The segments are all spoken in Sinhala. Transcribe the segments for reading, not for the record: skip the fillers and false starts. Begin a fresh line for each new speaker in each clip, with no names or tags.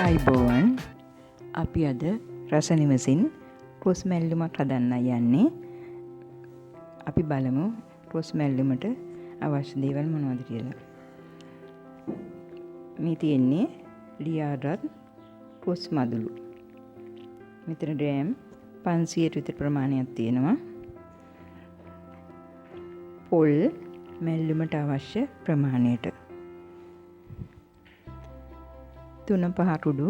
අයිබෝවන් අපි අද රස නිවසින් කොස් මැල්ලුමක් හදන්න යන්නේ. අපි බලමු කොස් මැල්ලුමට අවශ්‍ය දේවල් මොනවද කියලා. මේ තියෙන්නේ ලියාරත් කොස් මදුළු. මෙතන ග්‍රෑම් 500ට විතර ප්‍රමාණයක් තියෙනවා. පොල් මැල්ලුමට අවශ්‍ය ප්‍රමාණයට 3-5 කුඩු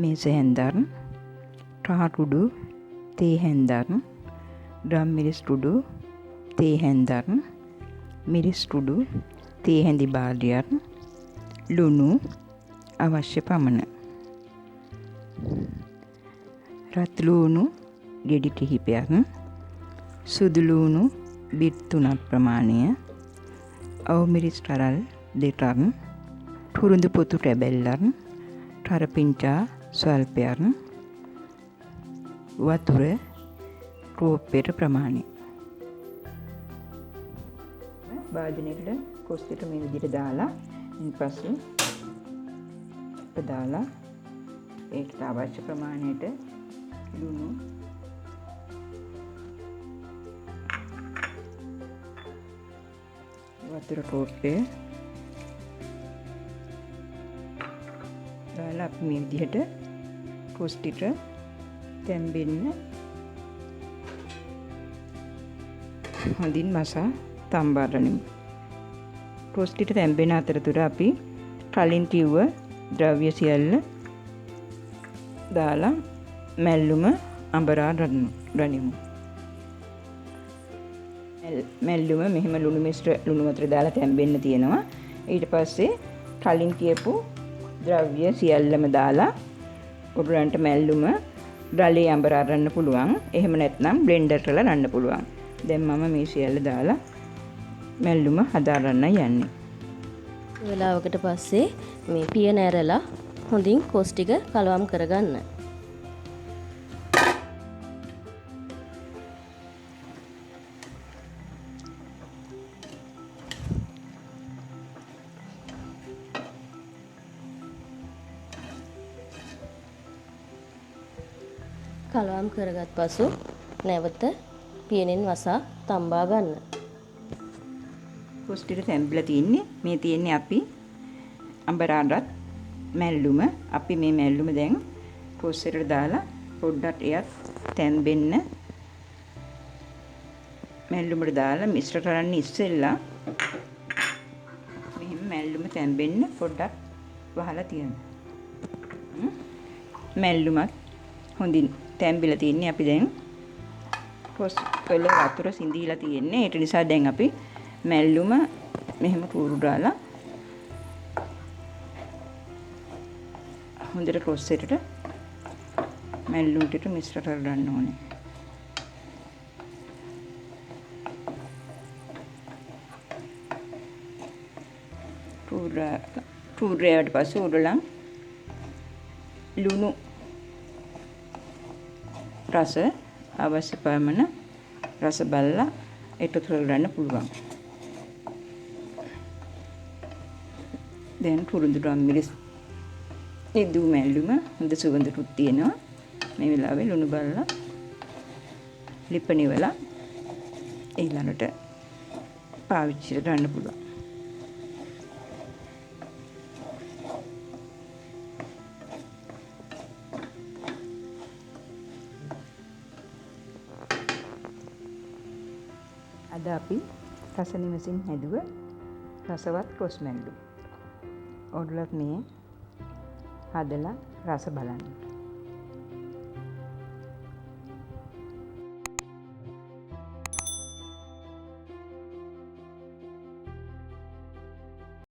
මේස හැන්දන්, රහ කුඩු තේ හැන්දන්, ඩ්‍රම් මිරිස් කුඩු තේ හැන්දන්, මිරිස් කුඩු තේ හැඳි බාල්දියක්, ලුණු අවශ්‍ය පමණ, රත් ලුණු ගෙඩි කිහිපයක්, සුදු ලුණු බිත් 3ක් ප්‍රමාණය, අවු මිරිස් තරල් 2ක්, පුරුදු පොතු ටැබැල්ලක්, තරපිංචා ස්වල්පයක්, වතුර කෝප්පයට ප්‍රමාණය. භාජනයකට කොස් ටික මේ විදිහට දාලා ඉන්පස්සේ දාලා ඒකට අවශ්‍ය ප්‍රමාණයට ලුණු වතුර කෝප්පය දාලා අපි මේ විදිහට කොස් ටික තැම්බෙන්න හොඳින් මසා තම්බාරනිමු. කොස් ටික තැම්බෙන අතරතුර අපි කලින් කිව්ව ද්‍රව්‍ය සියල්ල දාලා මැල්ලුම අඹරා ගනිමු. මැල්ලුම මෙහෙම ලුණු මිශ්‍ර ලුණු වතුර දාලා තැම්බෙන්න තියෙනවා. ඊට පස්සේ කලින් කියපු ද්‍රව්‍ය සියල්ලම දාලා උඩරන්ට මැල්ලුම ගලේ අඹරා ගන්න පුළුවන්. එහෙම නැත්නම් බ්ලෙන්ඩර් කරලා ගන්න පුළුවන්. දැන් මම මේ සියල්ල දාලා මැල්ලුම හදා ගන්න යන්නේ.
වෙලාවකට පස්සේ මේ පියන ඇරලා හොඳින් කොස් ටික කලවම් කරගන්න. කලවම් කරගත් පසු නැවත පියනෙන් වසා තම්බා ගන්න.
කොස් ටික තැම්බිලා තින්නේ. මේ තියෙන්නේ අපි අඹරාගත් මැල්ලුම. අපි මේ මැල්ලුම දැන් කොස් එකට දාලා පොඩ්ඩක් එයත් තැම්බෙන්න මැල්ලුමට දාලා මිශ්‍ර කරන්න ඉස්සෙල්ලා මෙහෙම මැල්ලුම තැම්බෙන්න පොඩ්ඩක් වහලා තියන්න. මැල්ලුමත් හොඳින් තැම්බිලා තින්නේ. අපි දැන් කොස් වල වතුර සිඳීලා තියෙන්නේ. ඒ නිසා දැන් අපි මැල්ලුම මෙහෙම කූරු දාලා හොඳට කොස් එකට මැල්ලුම් ටික මිශ්‍ර කරගන්න ඕනේ. කූරේට පස්සේ උඩලන් ලුණු රස අවශ්‍ය පමණ රස බලලා එකතු කරගන්න පුළුවන්. දැන් පුරුදු ඩ්‍රම් මිරිස් ඉදු මැල්ලුම හොඳ සුවඳකුත් තියෙනවා. මේ වෙලාවේ ලුණු බලලා ලිපණිවලා ඊළඟට පාවිච්චි කරන්න පුළුවන්. අද අපි රස නිවසින් හැදුව රසවත් කොස් මැල්ලුම්. ඔයාලත් මේ හදලා රස බලන්න.